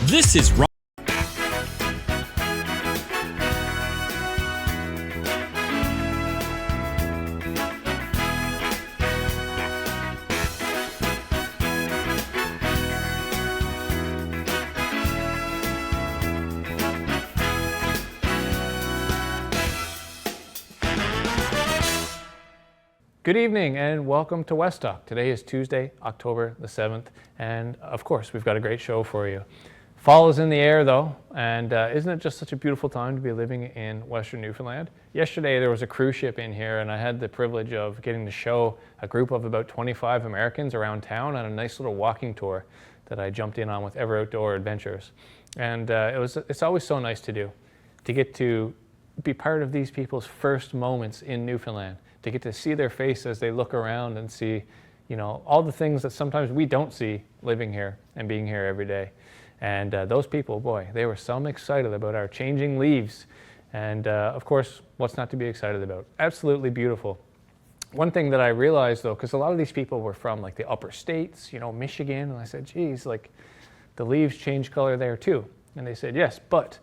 This is Ron. Good evening and welcome to West Talk. Today is Tuesday, October the 7th, and of course we've got a great show for you. Fall is in the air though, and isn't it just such a beautiful time to be living in Western Newfoundland? Yesterday there was a cruise ship in here and I had the privilege of getting to show a group of about 25 Americans around town on a nice little walking tour that I jumped in on with Ever Outdoor Adventures. And it's always so nice to do, to get to be part of these people's first moments in Newfoundland, to get to see their face as they look around and see, you know, all the things that sometimes we don't see living here and being here every day. And those people, boy, they were so excited about our changing leaves. And of course, what's not to be excited about? Absolutely beautiful. One thing that I realized though, because a lot of these people were from like the upper states, you know, Michigan, and I said, geez, like the leaves change color there too. And they said, yes, but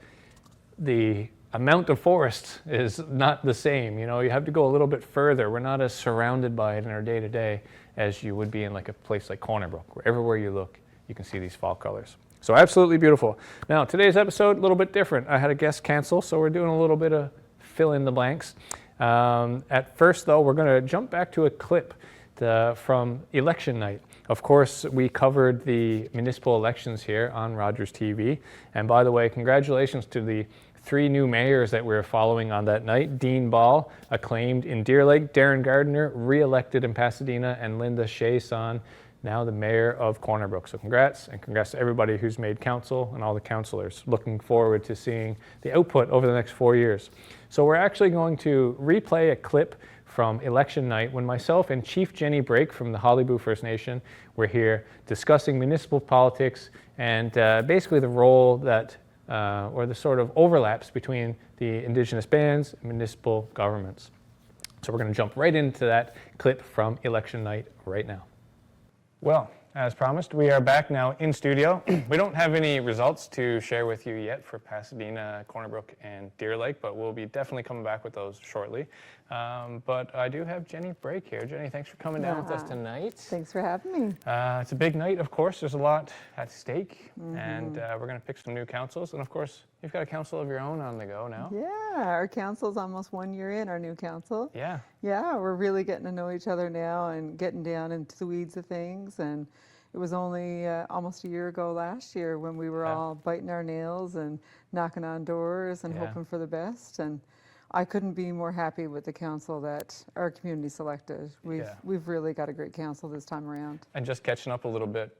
the amount of forest is not the same. You know, you have to go a little bit further. We're not as surrounded by it in our day-to-day as you would be in like a place like Corner Brook, where everywhere you look, you can see these fall colors. So absolutely beautiful. Now, today's episode, a little bit different. I had a guest cancel, so we're doing a little bit of fill in the blanks. At first, though, we're going to jump back to a clip from election night. Of course, we covered the municipal elections here on Rogers TV. And by the way, congratulations to the 3 new mayors that we were following on that night. Dean Ball, acclaimed in Deer Lake, Darren Gardner, re-elected in Pasadena, and Linda Chason, now the mayor of Corner Brook. So congrats, and congrats to everybody who's made council and all the councilors. Looking forward to seeing the output over the next 4 years. So we're actually going to replay a clip from election night when myself and Chief Jenny Brake from the Hollyboo First Nation were here discussing municipal politics and basically the role that or the sort of overlaps between the Indigenous bands and municipal governments. So we're going to jump right into that clip from election night right now. Well, as promised, we are back now in studio. We don't have any results to share with you yet for Pasadena, Corner Brook, and Deer Lake, but we'll be definitely coming back with those shortly. But I do have Jenny Brake here. Jenny, thanks for coming down with us tonight. Thanks for having me. It's a big night, of course. There's a lot at stake, and we're going to pick some new councils. And of course, you've got a council of your own on the go now. Yeah, our council's almost 1 year in, our new council. Yeah. Yeah, we're really getting to know each other now and getting down into the weeds of things. And it was only almost a year ago last year when we were all biting our nails and knocking on doors and hoping for the best. And I couldn't be more happy with the council that our community selected. We've really got a great council this time around. And just catching up a little bit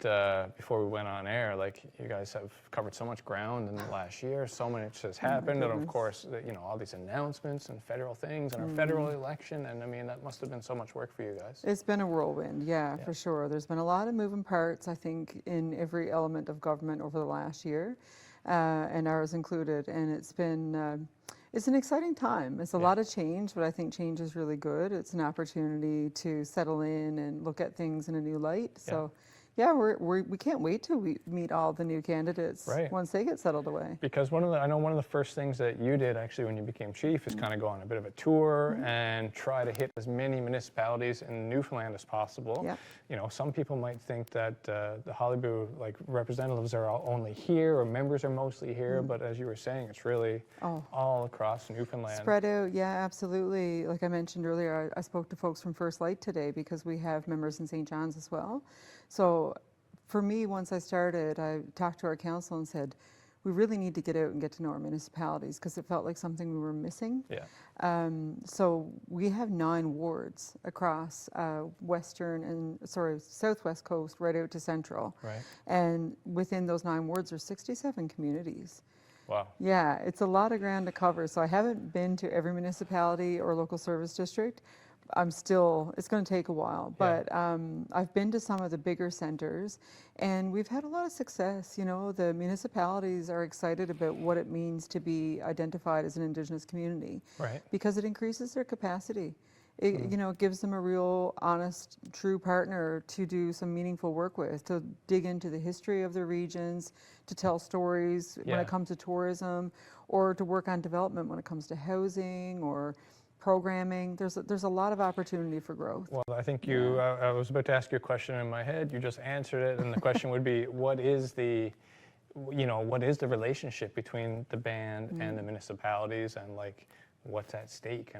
before we went on air, like you guys have covered so much ground in the last year, so much has happened, and of course, you know, all these announcements and federal things and our federal election, and I mean, that must have been so much work for you guys. It's been a whirlwind, yeah, for sure. There's been a lot of moving parts, I think, in every element of government over the last year, and ours included, and it's been it's an exciting time. It's a lot of change, but I think change is really good. It's an opportunity to settle in and look at things in a new light. So, yeah, we can't wait till we meet all the new candidates once they get settled away. Because I know one of the first things that you did actually when you became chief is kind of go on a bit of a tour and try to hit as many municipalities in Newfoundland as possible. Yeah. You know, some people might think that the Hollyboo like representatives are all only here or members are mostly here, but as you were saying, it's really all across Newfoundland. Spread out, yeah, absolutely. Like I mentioned earlier, I spoke to folks from First Light today because we have members in St. John's as well. So for me, once I started, I talked to our council and said, we really need to get out and get to know our municipalities because it felt like something we were missing. Yeah. So we have 9 wards across southwest coast right out to central. Right. And within those 9 wards are 67 communities. Wow. Yeah, it's a lot of ground to cover. So I haven't been to every municipality or local service district. It's going to take a while, but I've been to some of the bigger centers and we've had a lot of success. You know, the municipalities are excited about what it means to be identified as an Indigenous community because it increases their capacity. It, you know, it gives them a real honest, true partner to do some meaningful work with, to dig into the history of their regions, to tell stories when Yeah. it comes to tourism, or to work on development when it comes to housing or programming. There's a lot of opportunity for growth. Well, I think Yeah. I was about to ask you a question in my head. You just answered it, and the question would be, what is the relationship between the band and the municipalities, and like what's at stake?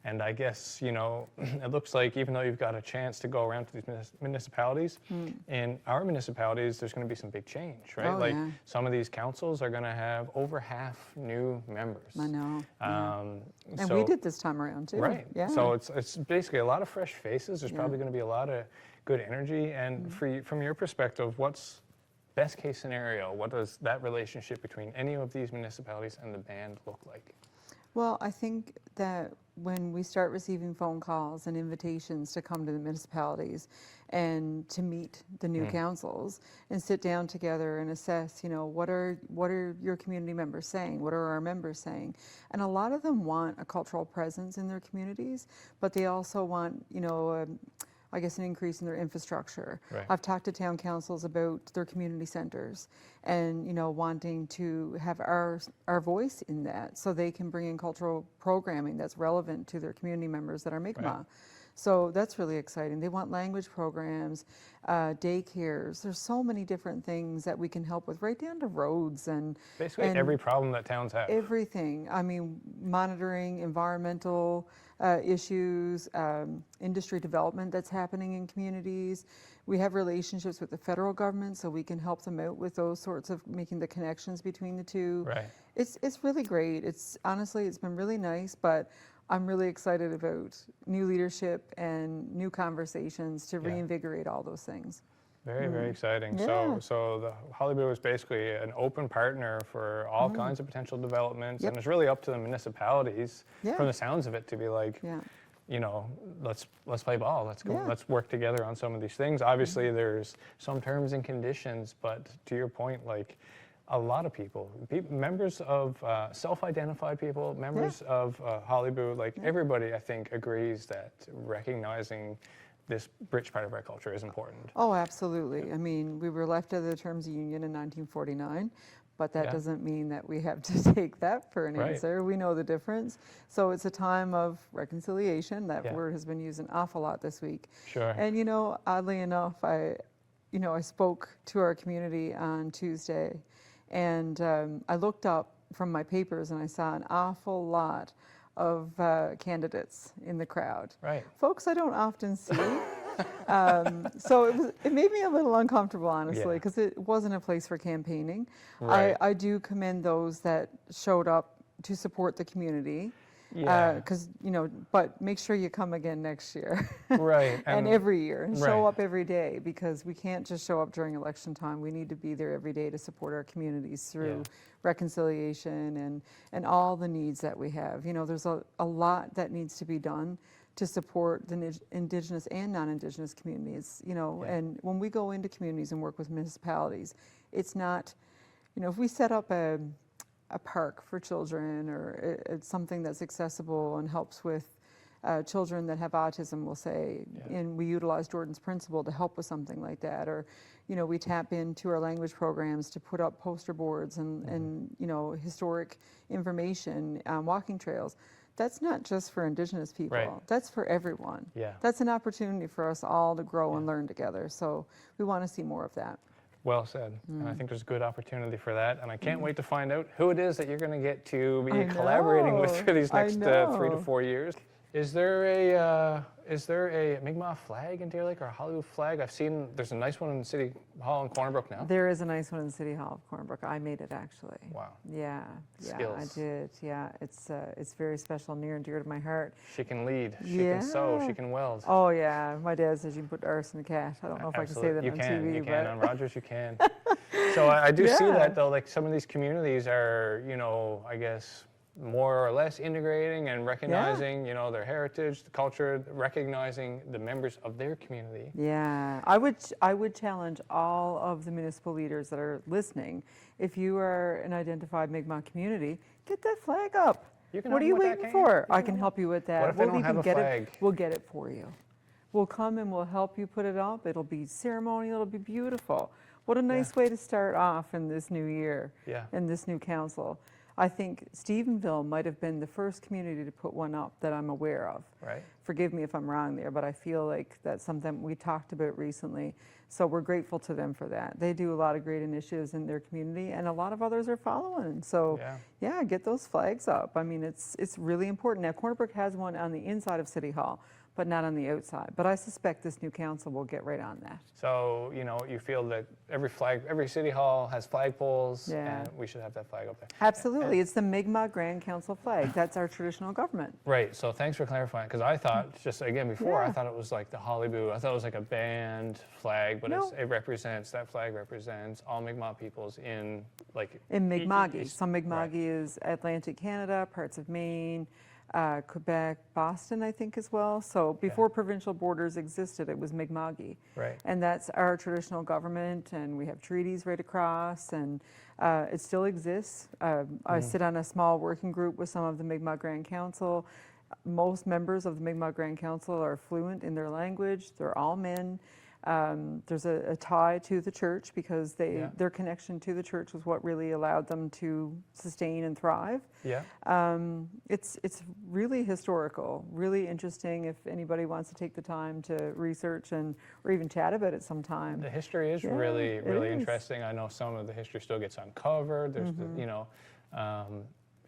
And I guess, you know, it looks like even though you've got a chance to go around to these municipalities, in our municipalities, there's going to be some big change, right? Oh, Like yeah. some of these councils are going to have over half new members. I know. Yeah. And So- we did this time around too. Right. Yeah. So it's basically a lot of fresh faces. There's Yeah. probably going to be a lot of good energy. And from your perspective, what's best case scenario? What does that relationship between any of these municipalities and the band look like? Well, I think that when we start receiving phone calls and invitations to come to the municipalities and to meet the new councils and sit down together and assess, you know, what are your community members saying? What are our members saying? And a lot of them want a cultural presence in their communities, but they also want, you know, I guess an increase in their infrastructure. Right. I've talked to town councils about their community centers and, you know, wanting to have our voice in that so they can bring in cultural programming that's relevant to their community members that are Mi'kmaq. Right. So that's really exciting. They want language programs, daycares. There's so many different things that we can help with, right down to roads and Basically every problem that towns have. everything. I mean, monitoring environmental issues, industry development that's happening in communities. We have relationships with the federal government, so we can help them out with those sorts of making the connections between the two. Right. It's really great. It's honestly, it's been really nice, but I'm really excited about new leadership and new conversations to Yeah. reinvigorate all those things. Very, very exciting. Yeah. So the Hollywood is basically an open partner for all kinds of potential developments, Yep. and it's really up to the municipalities, Yeah. from the sounds of it, to be like, Yeah. you know, let's play ball. Let's go. Yeah. Let's work together on some of these things. Obviously, there's some terms and conditions, but to your point, like a lot of people, members of self-identified people, members of Hollywood, like everybody, I think, agrees that recognizing this rich part of our culture is important. Oh, absolutely. I mean, we were left out of the Terms of Union in 1949, but that Yeah. doesn't mean that we have to take that for an Right. answer. We know the difference. So it's a time of reconciliation. That Yeah. word has been used an awful lot this week. Sure. And you know, oddly enough, I spoke to our community on Tuesday, and I looked up from my papers and I saw an awful lot of candidates in the crowd. Right. Folks I don't often see. So it made me a little uncomfortable, honestly, Yeah. because it wasn't a place for campaigning. Right. I do commend those that showed up to support the community. Yeah. Because, but make sure you come again next year. Right. And every year, and show right. up every day, because we can't just show up during election time. We need to be there every day to support our communities through Yeah. reconciliation and all the needs that we have. You know, there's a lot that needs to be done to support the Indigenous and non-Indigenous communities, Yeah. and when we go into communities and work with municipalities, it's not, if we set up a park for children, or it's something that's accessible and helps with children that have autism, we'll say, Yeah. and we utilize Jordan's principle to help with something like that, or we tap into our language programs to put up poster boards and historic information, walking trails. That's not just for Indigenous people. Right. That's for everyone. Yeah. That's an opportunity for us all to grow and learn together. So we want to see more of that. Well said. And I think there's good opportunity for that. And I can't wait to find out who it is that you're going to get to be I collaborating with know. for these I next 3 to know. 4 years. Is there a Mi'kmaq flag in Deer Lake, or a Hollywood flag? I've seen there's a nice one in City Hall in Corner Brook now. There is a nice one in City Hall of Corner Brook. I made it, actually. Wow. Yeah, I Skills. did. Yeah, it's very special, near and dear to my heart. She can lead. She can sew. Yeah. She can weld. Oh yeah, my dad says you can put arse in a cat. I don't know if I can say that You on can. TV, You but can. On Rogers, you can. So I do see Yeah. that, though. Like some of these communities are, I guess, more or less integrating and recognizing, their heritage, the culture, recognizing the members of their community. yeah, I would challenge all of the municipal leaders that are listening. If you are an identified Mi'kmaq community, get that flag up. You can What help are you them with that, waiting can't you? for? You I can help you with that. What if they We'll don't have even a get flag? it. We'll get it for you. We'll come and we'll help you put it up. It'll be ceremonial. It'll be beautiful. What a nice way to start off in this new year, Yeah. in this new council. I think Stephenville might have been the first community to put one up that I'm aware of. Right. Forgive me if I'm wrong there, but I feel like that's something we talked about recently. So we're grateful to them for that. They do a lot of great initiatives in their community, and a lot of others are following. So yeah, get those flags up. I mean, it's really important. Now, Corner Brook has one on the inside of City Hall, but not on the outside. But I suspect this new council will get right on that. So, you know, you feel that every city hall has flagpoles, Yeah. and we should have that flag up there. Absolutely. It's the Mi'kmaq Grand Council flag. That's our traditional government. Right. So thanks for clarifying, because I thought, just again before, I Yeah. thought it was like the Hollyboo. I thought it was like a band flag, but No. that flag represents all Mi'kmaq peoples in like In Mi'kma'ki. East- So Mi'kma'ki right. is Atlantic Canada, parts of Maine, Quebec, Boston, I think, as well. So before provincial borders existed, it was Mi'kma'ki. Right. And that's our traditional government, and we have treaties right across, and it still exists. I sit on a small working group with some of the Mi'kmaq Grand Council. Most members of the Mi'kmaq Grand Council are fluent in their language. They're all men. There's a tie to the church because their connection to the church was what really allowed them to sustain and thrive. Yeah. It's really historical, really interesting if anybody wants to take the time to research or even chat about it sometime. The history is Yeah, really it is. interesting. I know some of the history still gets uncovered. There's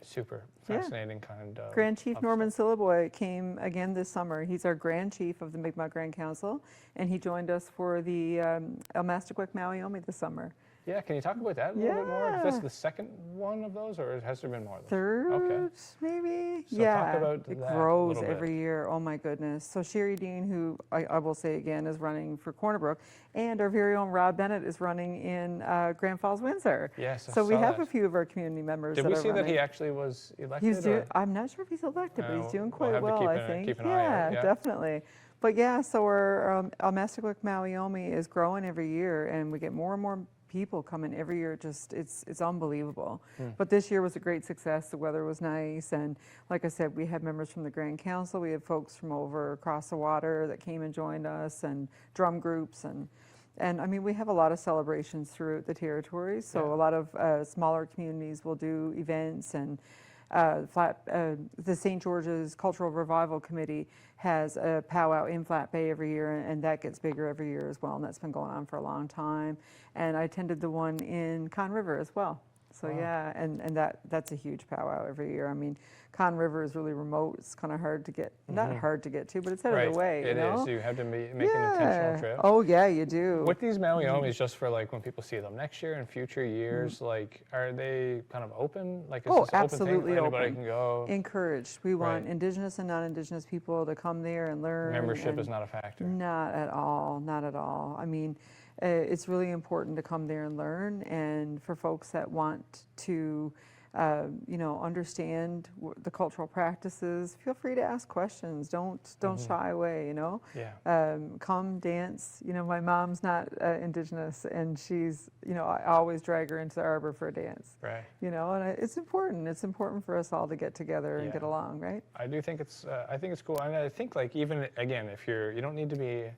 super fascinating kind of. Grand Chief Norman Syllaboy came again this summer. He's our Grand Chief of the Mi'kmaq Grand Council, and he joined us for the Elmastiquik Mawiomi this summer. Yeah, can you talk about that a little bit more? Is Yeah. this the second one of those, or has there been more of those? Third, Okay. maybe? So yeah, talk about it that a grows little bit. every year. Oh my goodness. So Sherry Dean, who I will say again is running for Corner Brook, and our very own Rob Bennett is running in Grand Falls, Windsor. Yes, I So we saw have that. a few of our community members Did that we are see that running. he actually was elected? He's doing, or- I'm not sure if he's elected, but he's doing we'll quite have to well, keep I an- think. keep an eye out, yeah. Definitely. But yeah, so our Elmastiquik Mawiomi is growing every year, and we get more and more people coming every year. Just it's unbelievable. But this year was a great success. The weather was nice, and like I said, we had members from the Grand Council. We had folks from over across the water that came and joined us, and drum groups, and I mean, we have a lot of celebrations throughout the territory. So Yeah. a lot of smaller communities will do events, and the St. George's Cultural Revival Committee has a powwow in Flat Bay every year, and that gets bigger every year as well, and that's been going on for a long time. And I attended the one in Con River as well. So Wow. yeah, and that's a huge powwow every year. I mean, Con River is really remote. It's kind of hard to get, not hard to get to, but it's out Right. of the way. It you know? is. You have to make an intentional trip. Oh yeah, you do. With these Mawiomis, just for like when people see them next year and future years, like are they kind of open? Like is Oh, this an open absolutely thing? Anybody open. can go. Encouraged. We want Right. Indigenous and non-Indigenous people to come there and learn. Membership and is not a factor. Not at all. Not at all. I mean, it's really important to come there and learn, and for folks that want to, understand the cultural practices, feel free to ask questions. Don't shy away. Yeah. Come dance. My mom's not Indigenous, and she's, I always drag her into the arbor for a dance. Right. And it's important. It's important for us all to get together and get Yeah. along, right? I do think it's. I think it's cool. And I think like even again, if you don't need to be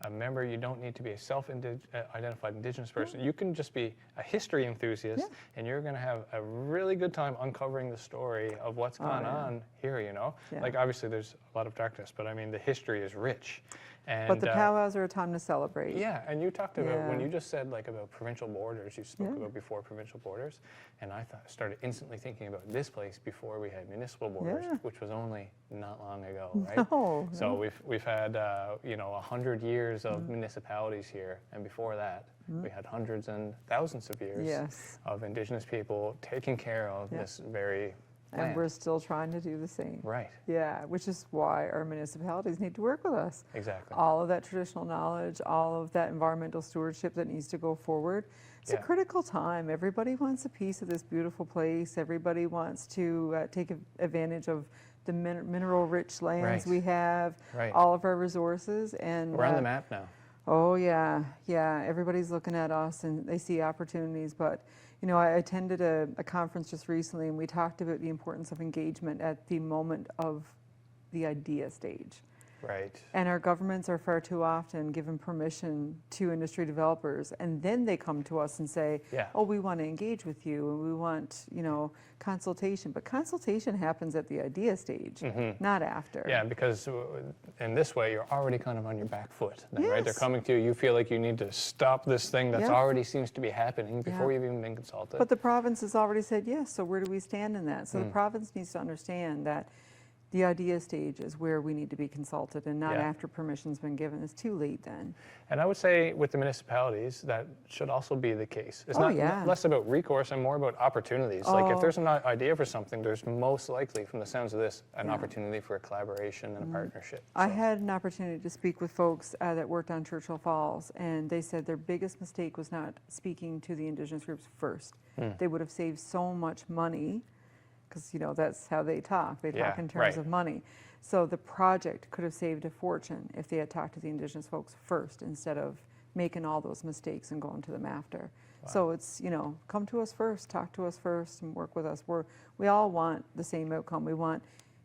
a member, you don't need to be a self-identified Indigenous person. You can just be a history enthusiast, and you're going to have a really good time uncovering the story of what's gone on here. Yeah. Like obviously there's a lot of darkness, but I mean the history is rich. And, But the powwows are a time to celebrate. Yeah, and you talked about when Yeah. you just said like about provincial borders. You spoke about before provincial borders, and I started instantly thinking about this place before we had municipal borders, Yeah. which was only not long ago, right? No, So we've had 100 years of municipalities here, and before that we had hundreds and thousands of years Yes. of Indigenous people taking care of this very And land. we're still trying to do the same. Right. Yeah, which is why our municipalities need to work with us. Exactly. All of that traditional knowledge, all of that environmental stewardship that needs to go forward. It's a Yeah. critical time. Everybody wants a piece of this beautiful place. Everybody wants to take advantage of the mineral-rich lands Right. we have, Right. all of our resources. And We're on the map now. Oh yeah, yeah. Everybody's looking at us and they see opportunities. But I attended a conference just recently, and we talked about the importance of engagement at the moment of the idea stage. Right. And our governments are far too often given permission to industry developers, and then they come to us and say, Yeah. "Oh, we want to engage with you, and we want, consultation." But consultation happens at the idea stage, not after. Yeah, because in this way, you're already kind of on your back foot, then, right? They're Yes. coming to you. You feel like you need to stop this thing that's Yeah. already seems to be happening before Yeah. you've even been consulted. But the province has already said yes, so where do we stand in that? So the province needs to understand that the idea stage is where we need to be consulted, and not Yeah. after permission's been given. It's too late then. And I would say with the municipalities, that should also be the case. It's Oh, not yeah. less about recourse and more about opportunities. Like if Oh. there's an idea for something, there's most likely, from the sounds of this, an Yeah. opportunity for a collaboration and a partnership. I So, had an opportunity to speak with folks that worked on Churchill Falls, and they said their biggest mistake was not speaking to the Indigenous groups first. They would have saved so much money, because that's how they talk. They talk Yeah, in terms right. of money. So the project could have saved a fortune if they had talked to the Indigenous folks first, instead of making all those mistakes and going to them after. So it's, come to us first, talk to us first, and work with us. We all want the same outcome. We want,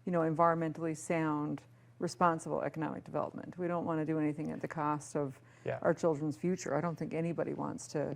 environmentally sound, responsible economic development. We don't want to do anything at the cost of Yeah. our children's future. I don't think anybody wants to,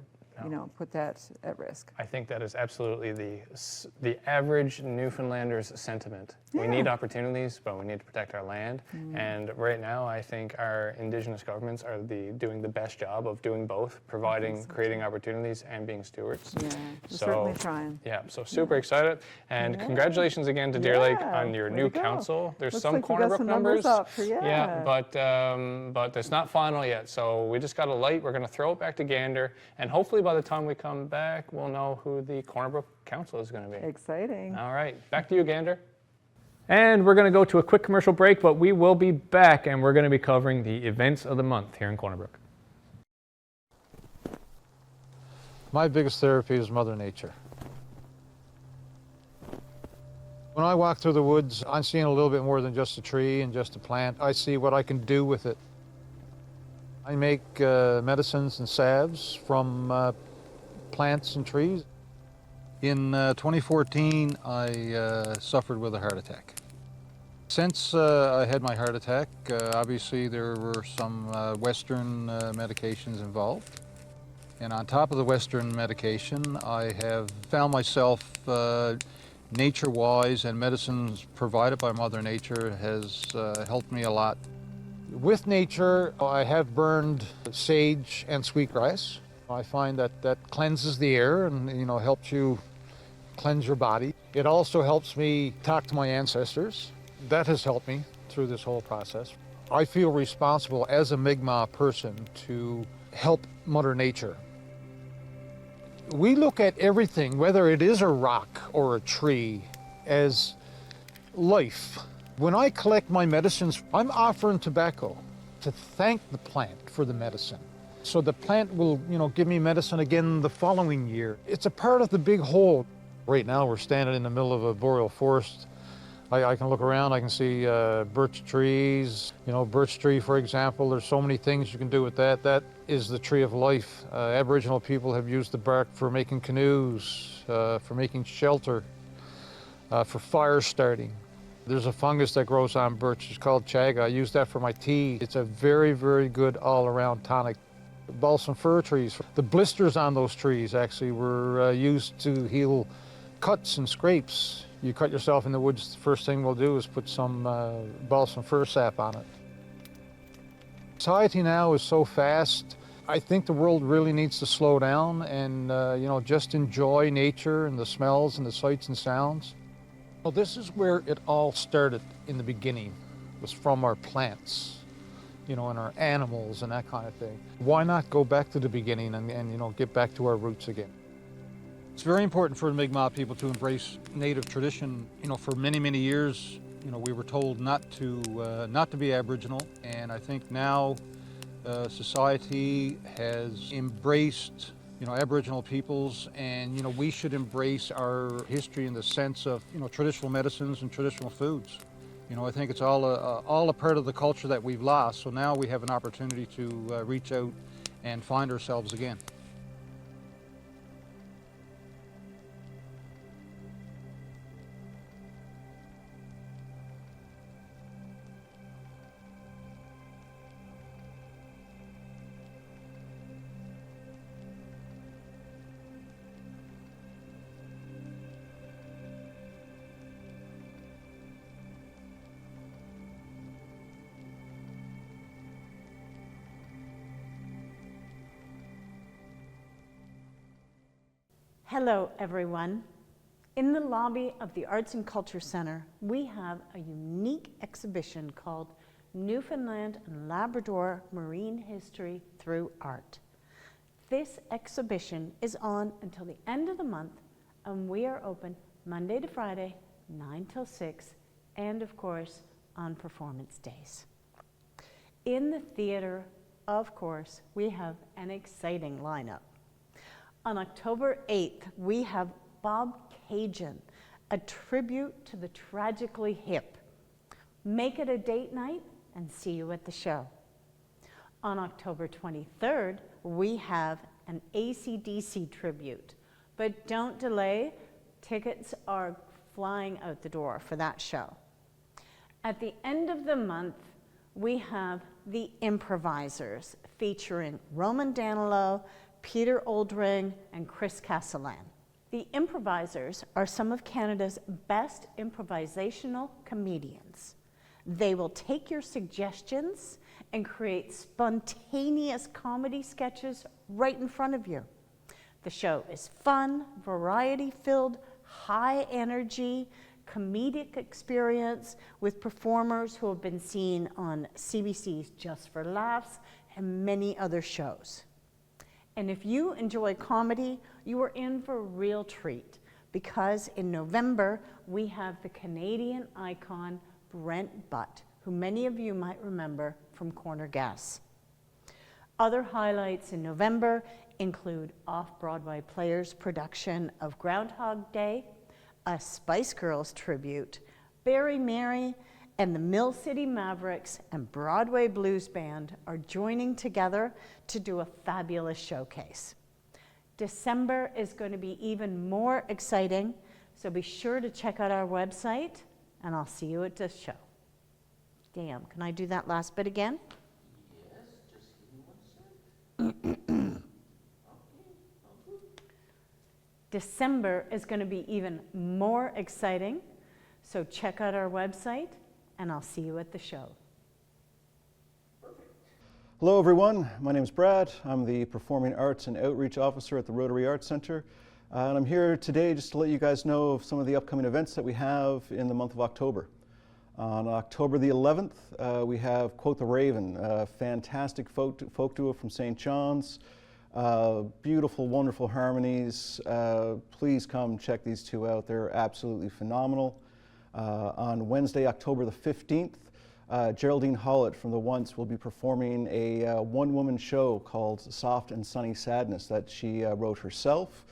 put that at risk. I think that is absolutely the average Newfoundlander's sentiment. We Yeah. need opportunities, but we need to protect our land. And right now, I think our Indigenous governments are doing the best job of doing both, providing, so, creating opportunities, and being stewards. Yeah, we're So, certainly trying. Yeah, so super excited. And Yeah. congratulations again to Deer Lake Yeah, on your way new to go. council. There's Looks some like we Corner got Brook some numbers up for- Yeah, but it's not final yet. So we just got a light. We're going to throw it back to Gander. And hopefully by the time we come back, we'll know who the Corner Brook council is going to be. Exciting. All right, back to you, Gander. And we're going to go to a quick commercial break, but we will be back, and we're going to be covering the events of the month here in Corner Brook. My biggest therapy is Mother Nature. When I walk through the woods, I'm seeing a little bit more than just a tree and just a plant. I see what I can do with it. I make medicines and salves from plants and trees. In 2014, I suffered with a heart attack. Since I had my heart attack, obviously there were some Western medications involved. And on top of the Western medication, I have found myself nature-wise, and medicines provided by Mother Nature has helped me a lot. With nature, I have burned sage and sweetgrass. I find that that cleanses the air and helps you cleanse your body. It also helps me talk to my ancestors. That has helped me through this whole process. I feel responsible as a Mi'kmaq person to help Mother Nature. We look at everything, whether it is a rock or a tree, as life. When I collect my medicines, I'm offering tobacco to thank the plant for the medicine. So the plant will, give me medicine again the following year. It's a part of the big whole. Right now we're standing in the middle of a boreal forest. I can look around, I can see birch trees. Birch tree, for example, there's so many things you can do with that. That is the tree of life. Aboriginal people have used the bark for making canoes, for making shelter, for fire starting. There's a fungus that grows on birch, it's called chaga. I use that for my tea. It's a very, very good all-around tonic. Balsam fir trees, the blisters on those trees actually were used to heal cuts and scrapes. You cut yourself in the woods, the first thing we'll do is put some balsam fir sap on it. Society now is so fast. I think the world really needs to slow down and just enjoy nature and the smells and the sights and sounds. Well, this is where it all started in the beginning. It was from our plants, and our animals and that kind of thing. Why not go back to the beginning and get back to our roots again? It's very important for the Mi'kmaq people to embrace native tradition. For many, many years, we were told not to be Aboriginal, and I think now society has embraced Aboriginal peoples, and we should embrace our history in the sense of traditional medicines and traditional foods. You know, I think it's all a part of the culture that we've lost. So now we have an opportunity to reach out and find ourselves again. Hello, everyone. In the lobby of the Arts and Culture Center, we have a unique exhibition called Newfoundland and Labrador Marine History Through Art. This exhibition is on until the end of the month, and we are open Monday to Friday, 9 till 6, and of course, on performance days. In the theater, of course, we have an exciting lineup. On October 8th, we have Bob Cajun, a tribute to the tragically hip. Make it a date night and see you at the show. On October 23rd, we have an AC/DC tribute, but don't delay, tickets are flying out the door for that show. At the end of the month, we have The Improvisers, featuring Roman Danilo, Peter Oldring, and Chris Castellan. The Improvisers are some of Canada's best improvisational comedians. They will take your suggestions and create spontaneous comedy sketches right in front of you. The show is fun, variety-filled, high energy, comedic experience with performers who have been seen on CBC's Just for Laughs and many other shows. And if you enjoy comedy, you are in for a real treat, because in November, we have the Canadian icon Brent Butt, who many of you might remember from Corner Gas. Other highlights in November include Off-Broadway Players' production of Groundhog Day, a Spice Girls tribute, Barry Mary, and the Mill City Mavericks and Broadway Blues Band are joining together to do a fabulous showcase. December is going to be even more exciting, so be sure to check out our website, and I'll see you at this show. Damn, can I do that last bit again? Yes, just give me 1 second. December is going to be even more exciting, so check out our website, and I'll see you at the show. Hello everyone, my name is Brad. I'm the Performing Arts and Outreach Officer at the Rotary Arts Center. And I'm here today just to let you guys know of some of the upcoming events that we have in the month of October. On October the 11th, we have Quote the Raven, a fantastic folk duo from St. John's. Beautiful, wonderful harmonies. Please come check these two out. They're absolutely phenomenal. On Wednesday, October the 15th, Geraldine Hollett from The Once will be performing a one-woman show called Soft and Sunny Sadness that she wrote herself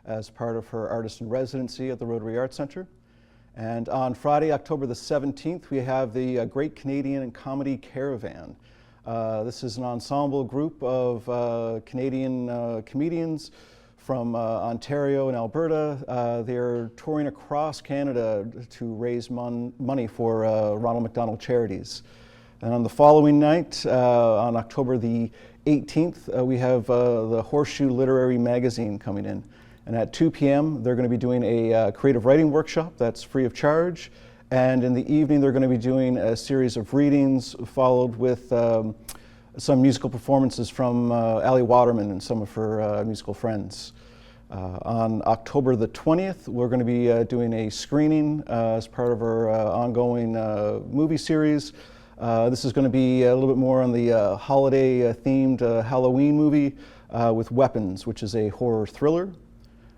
as part of her artist in residency at the Rotary Arts Center. And on Friday, October the 17th, we have the Great Canadian Comedy Caravan. This is an ensemble group of Canadian comedians from Ontario and Alberta. They're touring across Canada to raise money for Ronald McDonald Charities. And on the following night, on October the 18th, we have the Horseshoe Literary Magazine coming in. And at 2 p.m., they're going to be doing a creative writing workshop that's free of charge. And in the evening, they're going to be doing a series of readings followed with some musical performances from Ali Waterman and some of her musical friends. On October the 20th, we're going to be doing a screening as part of our ongoing movie series. This is going to be a little bit more on the holiday-themed Halloween movie with Weapons, which is a horror thriller.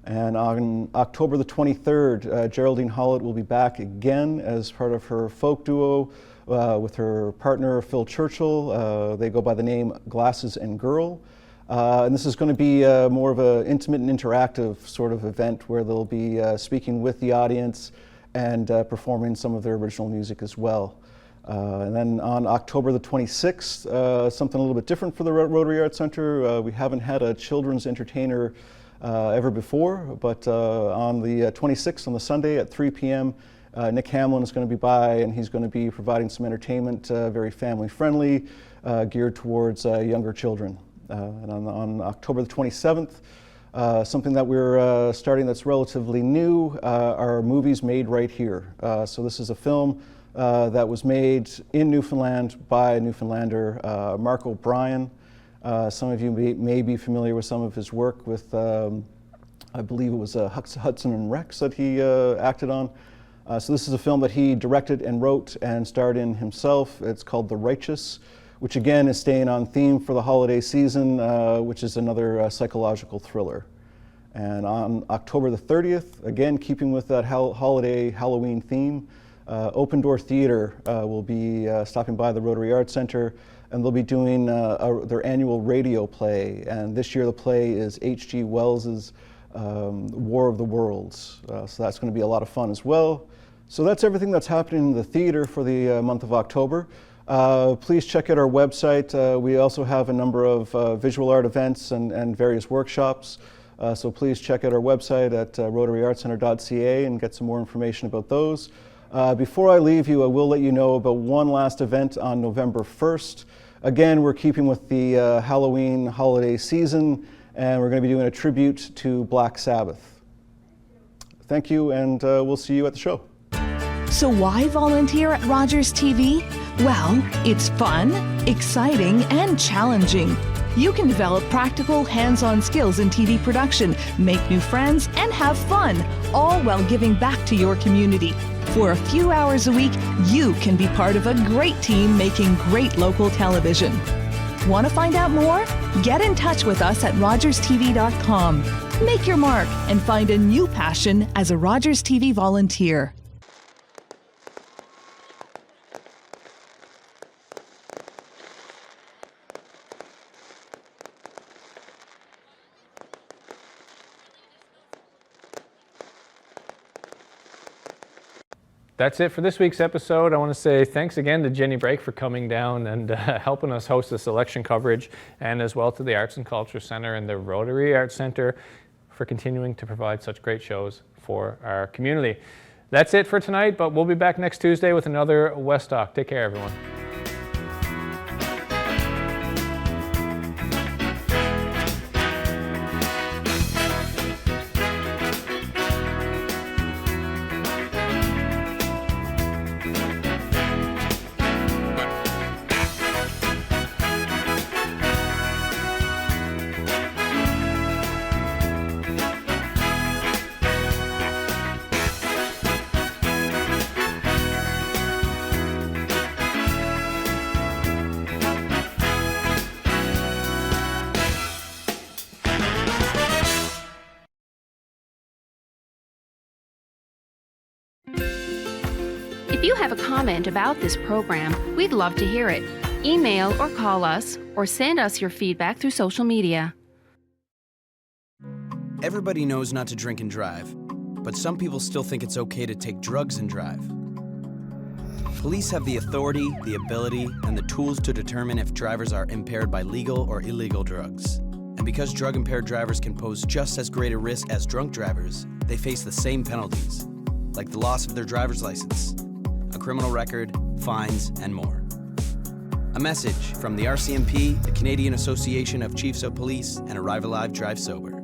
And on October the 23rd, Geraldine Hollett will be back again as part of her folk duo with her partner Phil Churchill. They go by the name Glasses and Girl. And this is going to be more of an intimate and interactive sort of event where they'll be speaking with the audience and performing some of their original music as well. And then on October the 26th, something a little bit different for the Rotary Arts Center. We haven't had a children's entertainer ever before, but on the 26th, on the Sunday at 3 p.m., Nick Hamlin is going to be by, and he's going to be providing some entertainment, very family friendly, geared towards younger children. And on October the 27th, something that we're starting that's relatively new are movies made right here. So this is a film that was made in Newfoundland by a Newfoundlander, Mark O'Brien. Some of you may be familiar with some of his work with, I believe it was Hudson and Rex that he acted on. So this is a film that he directed and wrote and starred in himself. It's called The Righteous, which again is staying on theme for the holiday season, which is another psychological thriller. And on October the 30th, again keeping with that holiday Halloween theme, Open Door Theatre will be stopping by the Rotary Arts Center, and they'll be doing their annual radio play. And this year the play is H.G. Wells's War of the Worlds. So that's going to be a lot of fun as well. So that's everything that's happening in the theater for the month of October. Please check out our website. We also have a number of visual art events and various workshops. So please check out our website at rotaryartscenter.ca and get some more information about those. Before I leave you, I will let you know about one last event on November 1st. Again, we're keeping with the Halloween holiday season, and we're going to be doing a tribute to Black Sabbath. Thank you, and we'll see you at the show. So why volunteer at Rogers TV? Well, it's fun, exciting, and challenging. You can develop practical, hands-on skills in TV production, make new friends, and have fun, all while giving back to your community. For a few hours a week, you can be part of a great team making great local television. Want to find out more? Get in touch with us at rogerstv.com. Make your mark and find a new passion as a Rogers TV volunteer. That's it for this week's episode. I want to say thanks again to Jenny Brake for coming down and helping us host this election coverage, and as well to the Arts and Culture Centre and the Rotary Arts Centre for continuing to provide such great shows for our community. That's it for tonight, but we'll be back next Tuesday with another West Talk. Take care, everyone. If you have a comment about this program, we'd love to hear it. Email or call us, or send us your feedback through social media. Everybody knows not to drink and drive, but some people still think it's okay to take drugs and drive. Police have the authority, the ability, and the tools to determine if drivers are impaired by legal or illegal drugs. And because drug-impaired drivers can pose just as great a risk as drunk drivers, they face the same penalties, like the loss of their driver's license, a criminal record, fines, and more. A message from the RCMP, the Canadian Association of Chiefs of Police, and Arrive Alive, Drive Sober.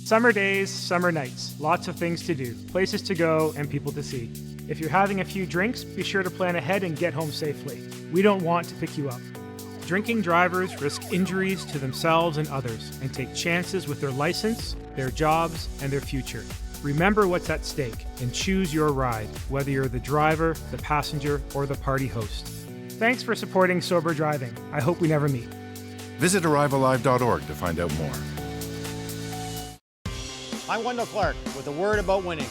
Summer days, summer nights, lots of things to do, places to go, and people to see. If you're having a few drinks, be sure to plan ahead and get home safely. We don't want to pick you up. Drinking drivers risk injuries to themselves and others and take chances with their license, their jobs, and their future. Remember what's at stake and choose your ride, whether you're the driver, the passenger, or the party host. Thanks for supporting sober driving. I hope we never meet. Visit arrivealive.org to find out more. I'm Wendell Clark with a word about winning.